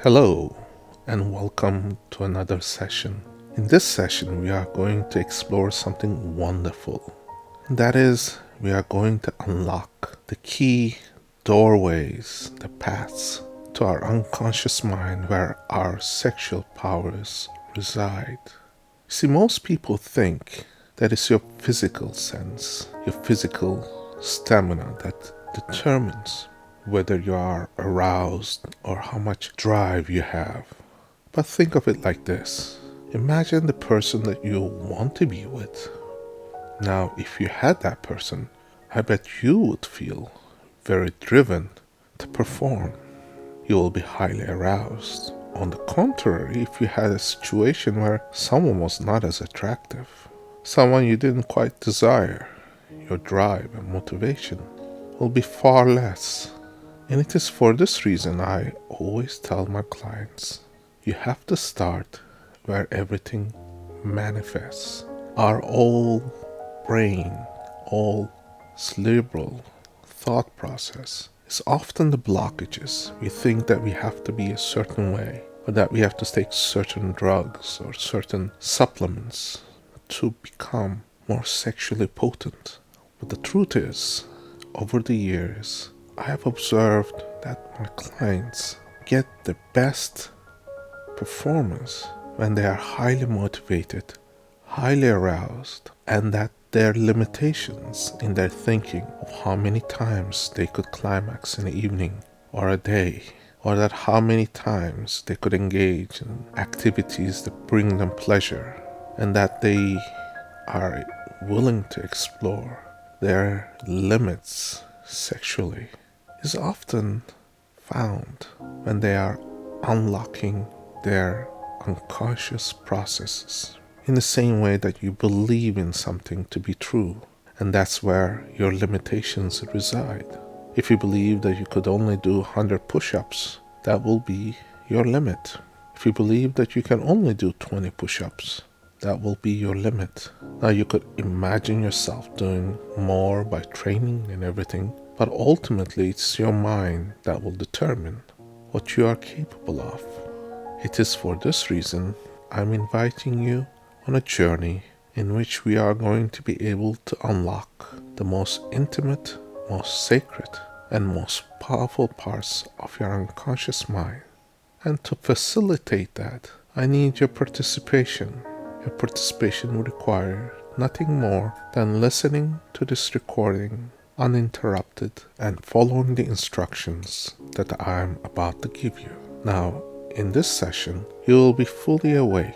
Hello and welcome to another session. In this session, we are going to explore something wonderful. That is, we are going to unlock the key doorways, the paths to our unconscious mind where our sexual powers reside. See, most people think that it's your physical sense, your physical stamina that determines whether you are aroused or how much drive you have. But think of it like this. Imagine the person that you want to be with. Now, if you had that person, I bet you would feel very driven to perform. You will be highly aroused. On the contrary, if you had a situation where someone was not as attractive, someone you didn't quite desire, your drive and motivation will be far less. And it is for this reason I always tell my clients, you have to start where everything manifests. Our all brain, all cerebral thought process is often the blockages. We think that we have to be a certain way, or that we have to take certain drugs or certain supplements to become more sexually potent. But the truth is, over the years, I have observed that my clients get the best performance when they are highly motivated, highly aroused, and that their limitations in their thinking of how many times they could climax in the evening or a day, or that how many times they could engage in activities that bring them pleasure, and that they are willing to explore their limits sexually, is often found when they are unlocking their unconscious processes in the same way that you believe in something to be true, and that's where your limitations reside. If you believe that you could only do 100 push-ups, that will be your limit. If you believe that you can only do 20 push-ups, that will be your limit. Now you could imagine yourself doing more by training and everything, but ultimately it's your mind that will determine what you are capable of. It is for this reason I'm inviting you on a journey in which we are going to be able to unlock the most intimate, most sacred, and most powerful parts of your unconscious mind. And to facilitate that, I need your participation. Your participation will require nothing more than listening to this recording uninterrupted and following the instructions that I am about to give you. Now, in this session, you will be fully awake,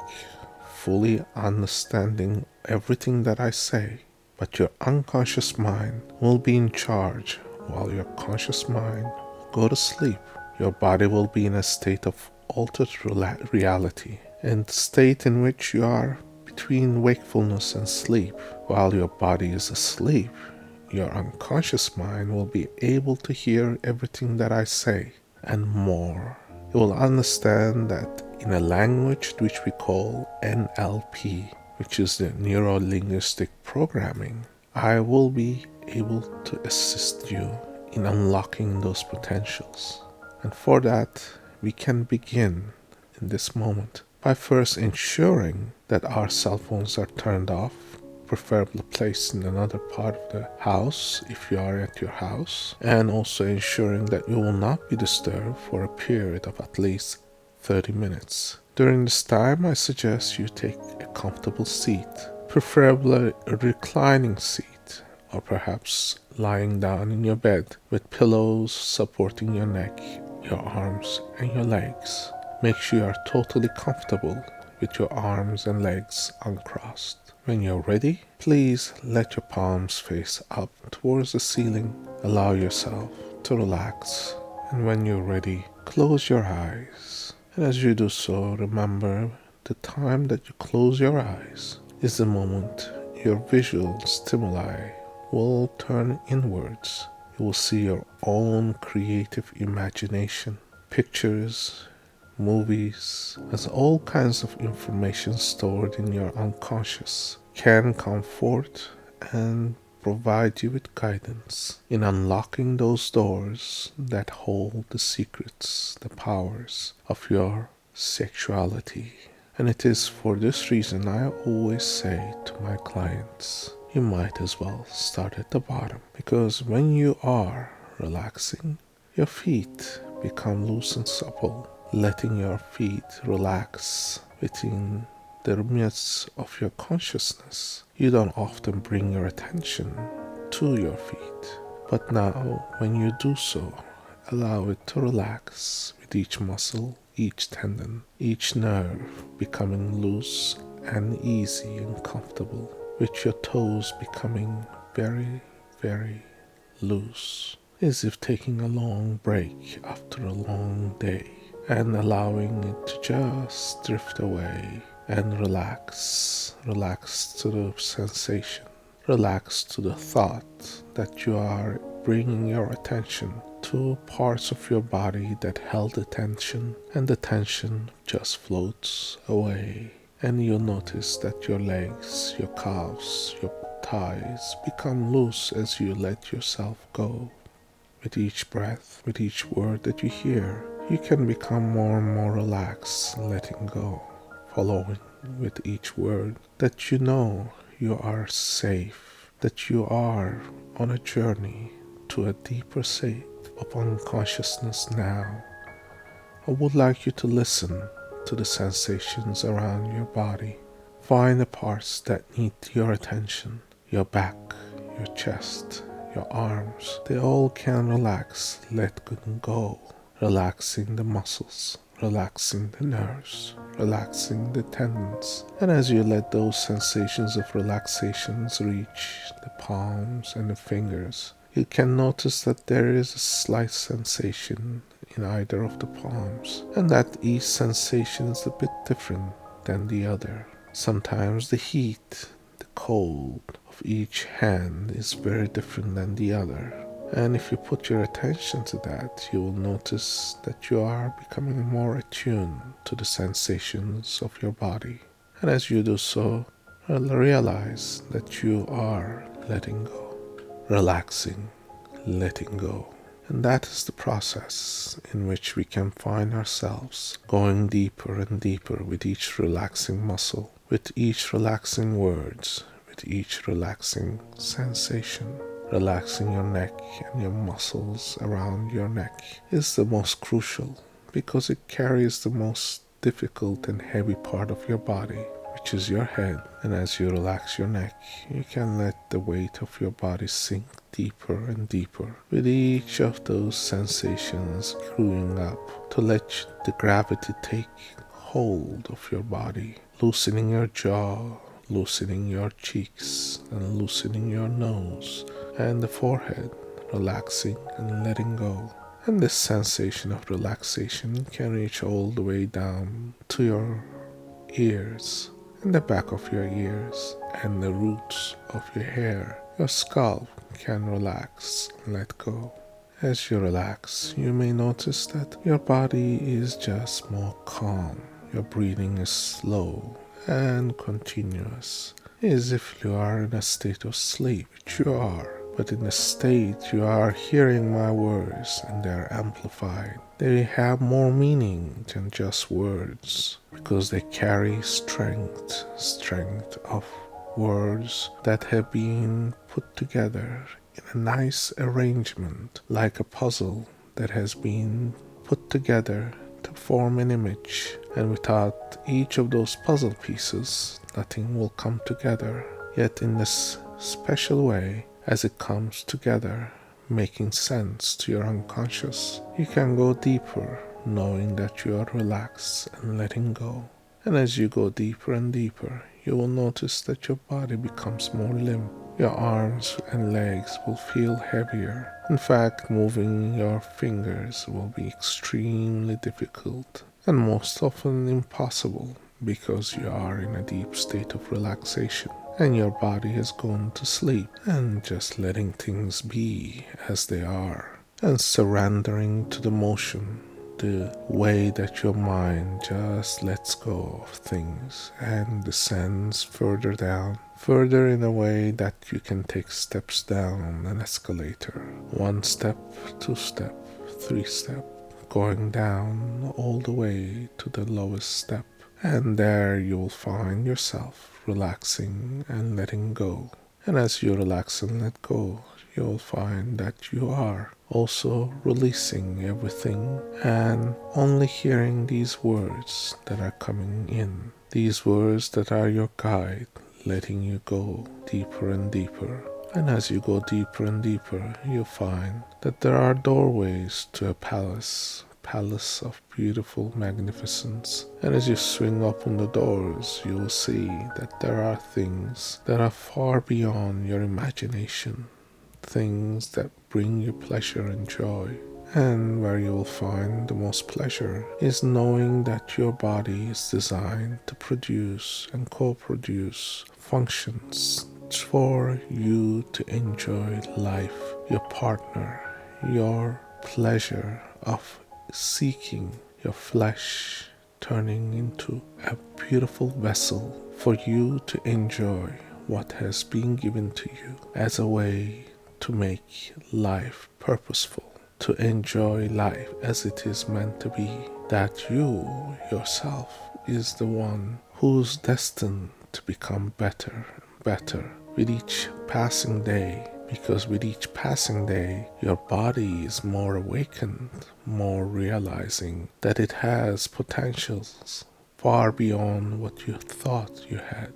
fully understanding everything that I say, but your unconscious mind will be in charge while your conscious mind will go to sleep. Your body will be in a state of altered reality, in the state in which you are between wakefulness and sleep. While your body is asleep, your unconscious mind will be able to hear everything that I say and more. You will understand that in a language which we call NLP, which is the neuro-linguistic programming, I will be able to assist you in unlocking those potentials. And for that, we can begin in this moment by first ensuring that our cell phones are turned off, preferably placed in another part of the house if you are at your house, and also ensuring that you will not be disturbed for a period of at least 30 minutes. During this time, I suggest you take a comfortable seat, preferably a reclining seat, or perhaps lying down in your bed with pillows supporting your neck, your arms, and your legs. Make sure you are totally comfortable with your arms and legs uncrossed. When you're ready, please let your palms face up towards the ceiling. Allow yourself to relax. And when you're ready, close your eyes. And as you do so, remember the time that you close your eyes is the moment your visual stimuli will turn inwards. You will see your own creative imagination, pictures, movies, as all kinds of information stored in your unconscious can come forth and provide you with guidance in unlocking those doors that hold the secrets, the powers of your sexuality. And it is for this reason I always say to my clients, you might as well start at the bottom, because when you are relaxing, your feet become loose and supple. Letting your feet relax within the midst of your consciousness, you don't often bring your attention to your feet. But now, when you do so, allow it to relax with each muscle, each tendon, each nerve becoming loose and easy and comfortable, with your toes becoming very, very loose, as if taking a long break after a long day, and allowing it to just drift away and relax to the sensation, relax to the thought that you are bringing your attention to parts of your body that held the tension, and the tension just floats away. And you'll notice that your legs, your calves, your thighs become loose as you let yourself go. With each breath, with each word that you hear, you can become more and more relaxed, letting go, following with each word that you know you are safe, that you are on a journey to a deeper state of unconsciousness now. I would like you to listen to the sensations around your body. Find the parts that need your attention, your back, your chest, your arms. They all can relax, let go, relaxing the muscles, relaxing the nerves, relaxing the tendons. And as you let those sensations of relaxations reach the palms and the fingers, you can notice that there is a slight sensation in either of the palms, and that each sensation is a bit different than the other. Sometimes the heat, the cold of each hand is very different than the other. And if you put your attention to that, you will notice that you are becoming more attuned to the sensations of your body. And as you do so, you'll realize that you are letting go, relaxing, letting go. And that is the process in which we can find ourselves going deeper and deeper with each relaxing muscle, with each relaxing words, with each relaxing sensation. Relaxing your neck and your muscles around your neck is the most crucial, because it carries the most difficult and heavy part of your body, which is your head. And as you relax your neck, you can let the weight of your body sink deeper and deeper, with each of those sensations screwing up to let the gravity take hold of your body, loosening your jaw, loosening your cheeks, and loosening your nose and the forehead, relaxing and letting go. And this sensation of relaxation can reach all the way down to your ears, and the back of your ears, and the roots of your hair. Your scalp can relax and let go. As you relax, you may notice that your body is just more calm. Your breathing is slow and continuous, as if you are in a state of sleep, which you are. But in the state you are hearing my words, and they are amplified. They have more meaning than just words, because they carry strength of words that have been put together in a nice arrangement, like a puzzle that has been put together to form an image. And without each of those puzzle pieces, nothing will come together. Yet in this special way, as it comes together, making sense to your unconscious, you can go deeper, knowing that you are relaxed and letting go. And as you go deeper and deeper, you will notice that your body becomes more limp. Your arms and legs will feel heavier. In fact, moving your fingers will be extremely difficult, and most often impossible, because you are in a deep state of relaxation, and your body has gone to sleep, and just letting things be as they are, and surrendering to the motion, the way that your mind just lets go of things and descends further down, further in a way that you can take steps down an escalator. 1 step, 2 step, 3 step, going down all the way to the lowest step. And there you'll find yourself relaxing and letting go. And as you relax and let go, you'll find that you are also releasing everything and only hearing these words that are coming in. These words that are your guide, letting you go deeper and deeper. And as you go deeper and deeper, you'll find that there are doorways to a palace of beautiful magnificence. And as you swing open the doors, you will see that there are things that are far beyond your imagination, things that bring you pleasure and joy. And where you will find the most pleasure is knowing that your body is designed to produce and co-produce functions for you to enjoy life, your partner, your pleasure of seeking your flesh turning into a beautiful vessel for you to enjoy what has been given to you as a way to make life purposeful, to enjoy life as it is meant to be, that you yourself is the one who's destined to become better and better with each passing day. Because with each passing day, your body is more awakened, more realizing that it has potentials far beyond what you thought you had.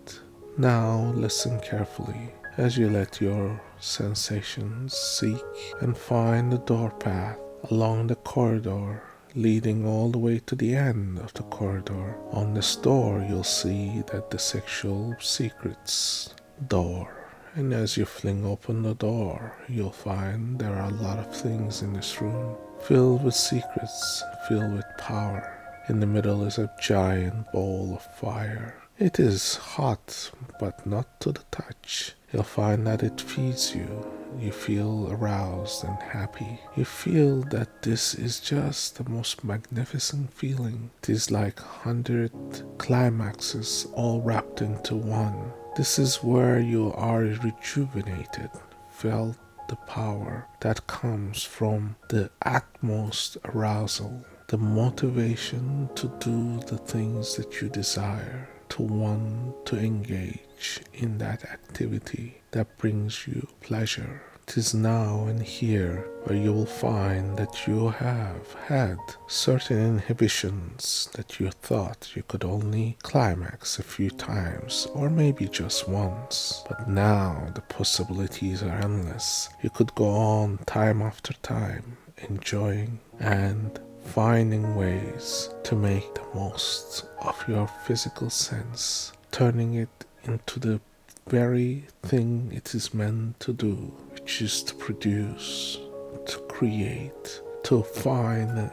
Now listen carefully as you let your sensations seek and find the door path along the corridor leading all the way to the end of the corridor. On this door, you'll see that the sexual secrets door. And as you fling open the door, you'll find there are a lot of things in this room, filled with secrets, filled with power. In the middle is a giant bowl of fire. It is hot, but not to the touch. You'll find that it feeds you. You feel aroused and happy. You feel that this is just the most magnificent feeling. It is like 100 climaxes all wrapped into one. This is where you are rejuvenated, felt the power that comes from the utmost arousal, the motivation to do the things that you desire, to want to engage in that activity that brings you pleasure. It is now and here where you will find that you have had certain inhibitions that you thought you could only climax a few times or maybe just once. But now the possibilities are endless. You could go on time after time, enjoying and finding ways to make the most of your physical sense, turning it into the very thing it is meant to do, which is to produce, to create, to find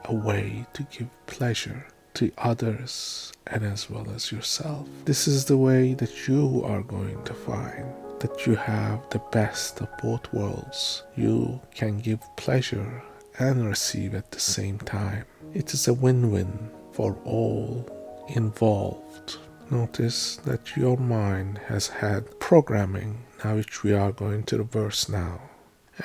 a way to give pleasure to others and as well as yourself. This is the way that you are going to find that you have the best of both worlds. You can give pleasure and receive at the same time. It is a win-win for all involved. Notice that your mind has had programming, now which we are going to reverse now.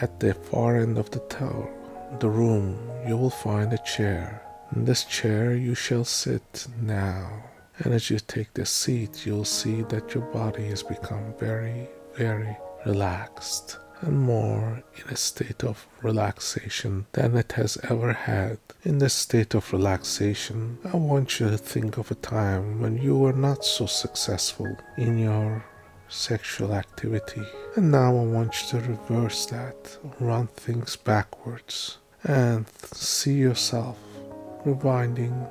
At the far end of the room, you will find a chair. In this chair you shall sit now. And as you take the seat, you'll see that your body has become very, very relaxed and more in a state of relaxation than it has ever had. In this state of relaxation, I want you to think of a time when you were not so successful in your sexual activity. And now I want you to reverse that, run things backwards, and see yourself rewinding,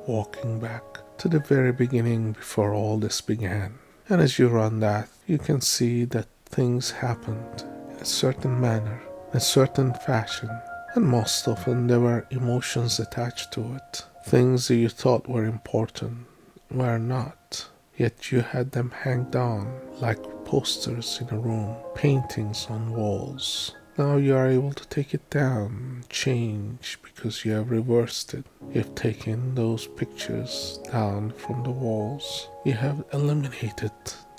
walking back to the very beginning before all this began. And as you run that, you can see that things happened in a certain manner, in a certain fashion, and most often there were emotions attached to it. Things that you thought were important were not, yet you had them hanged on like posters in a room, paintings on walls. Now you are able to take it down, change, because you have reversed it. You have taken those pictures down from the walls. You have eliminated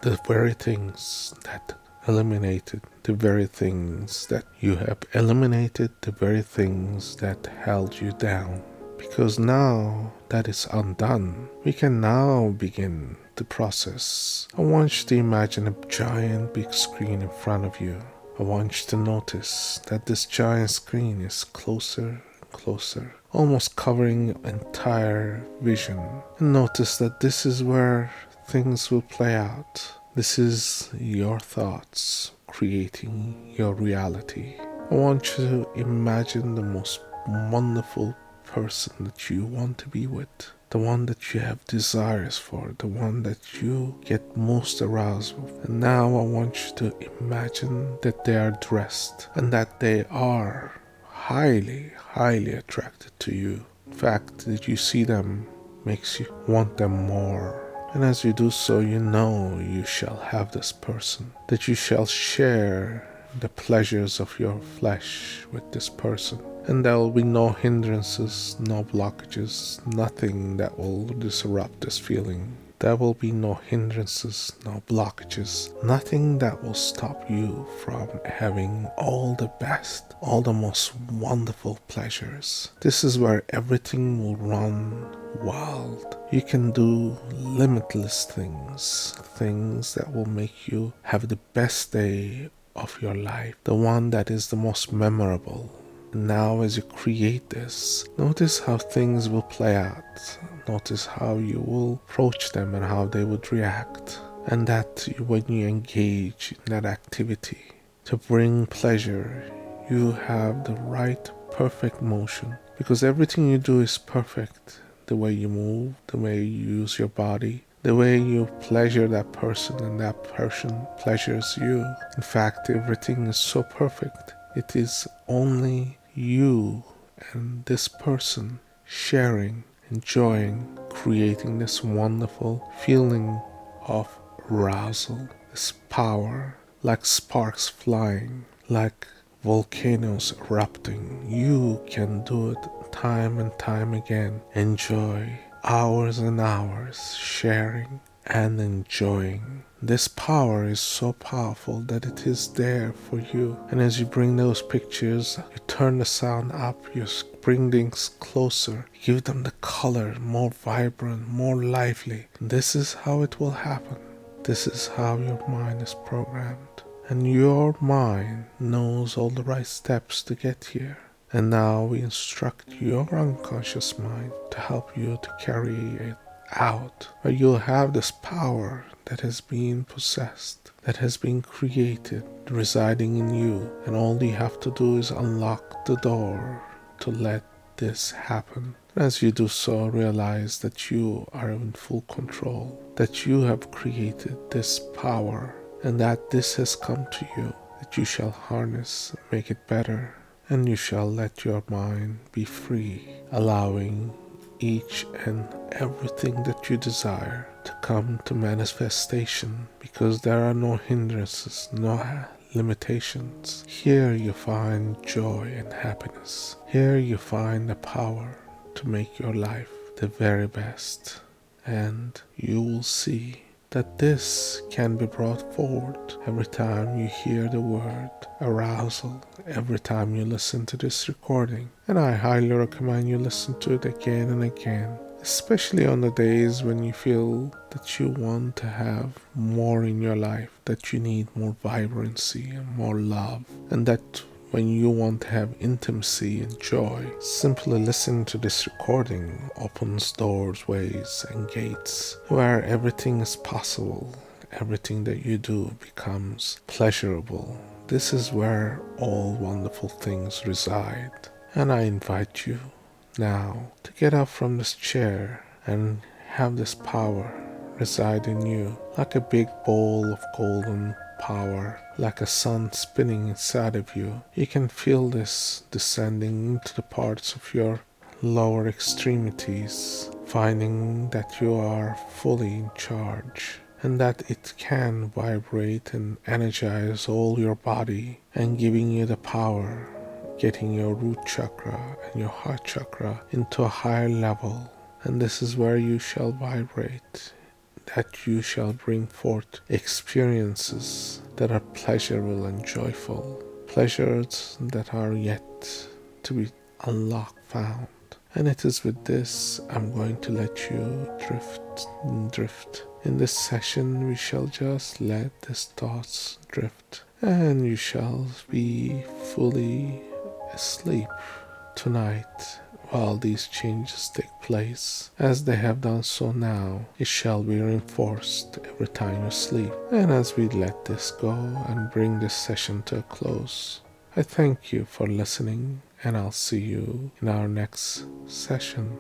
the very things that eliminated, the very things that you have eliminated, the very things that held you down. Because now that is undone, we can now begin the process. I want you to imagine a giant big screen in front of you. I want you to notice that this giant screen is closer and closer, almost covering your entire vision. And notice that this is where things will play out. This is your thoughts creating your reality. I want you to imagine the most wonderful person that you want to be with, the one that you have desires for, the one that you get most aroused with. And now I want you to imagine that they are dressed and that they are highly, highly attracted to you. In fact, that you see them makes you want them more. And as you do so, you know you shall have this person, that you shall share the pleasures of your flesh with this person. And there will be no hindrances, no blockages, nothing that will disrupt this feeling. There will be no hindrances, no blockages, nothing that will stop you from having all the best, all the most wonderful pleasures. This is where everything will run wild. You can do limitless things, things that will make you have the best day of your life, the one that is the most memorable. Now as you create this, notice how things will play out. Notice how you will approach them and how they would react. And that when you engage in that activity to bring pleasure, you have the right perfect motion. Because everything you do is perfect. The way you move, the way you use your body, the way you pleasure that person and that person pleasures you. In fact, everything is so perfect. It is only you and this person sharing, enjoying, creating this wonderful feeling of arousal, this power, like sparks flying, like volcanoes erupting. You can do it time and time again. Enjoy hours and hours sharing and enjoying. This power is so powerful that it is there for you. And as you bring those pictures, you turn the sound up, you bring things closer, give them the color, more vibrant, more lively. This is how it will happen. This is how your mind is programmed. And your mind knows all the right steps to get here. And now we instruct your unconscious mind to help you to carry it out, where you'll have this power that has been possessed, that has been created, residing in you, and all you have to do is unlock the door to let this happen. As you do so, realize that you are in full control, that you have created this power, and that this has come to you, that you shall harness, make it better, and you shall let your mind be free, allowing each and everything that you desire to come to manifestation, because there are no hindrances, no limitations. Here you find joy and happiness. Here you find the power to make your life the very best. And you will see that this can be brought forward every time you hear the word arousal, every time you listen to this recording. And I highly recommend you listen to it again and again, especially on the days when you feel that you want to have more in your life, that you need more vibrancy and more love, and that when you want to have intimacy and joy, simply listening to this recording opens doors, ways, and gates where everything is possible. Everything that you do becomes pleasurable. This is where all wonderful things reside. And I invite you now to get up from this chair and have this power reside in you like a big bowl of golden power, like a sun spinning inside of you. You can feel this descending into the parts of your lower extremities, finding that you are fully in charge and that it can vibrate and energize all your body and giving you the power, getting your root chakra and your heart chakra into a higher level. And this is where you shall vibrate. that you shall bring forth experiences that are pleasurable and joyful, pleasures that are yet to be unlocked, found. And it is with this I'm going to let you drift. In this session, we shall just let these thoughts drift, and you shall be fully asleep tonight. While these changes take place, as they have done so now, it shall be reinforced every time you sleep. And as we let this go and bring this session to a close, I thank you for listening, and I'll see you in our next session.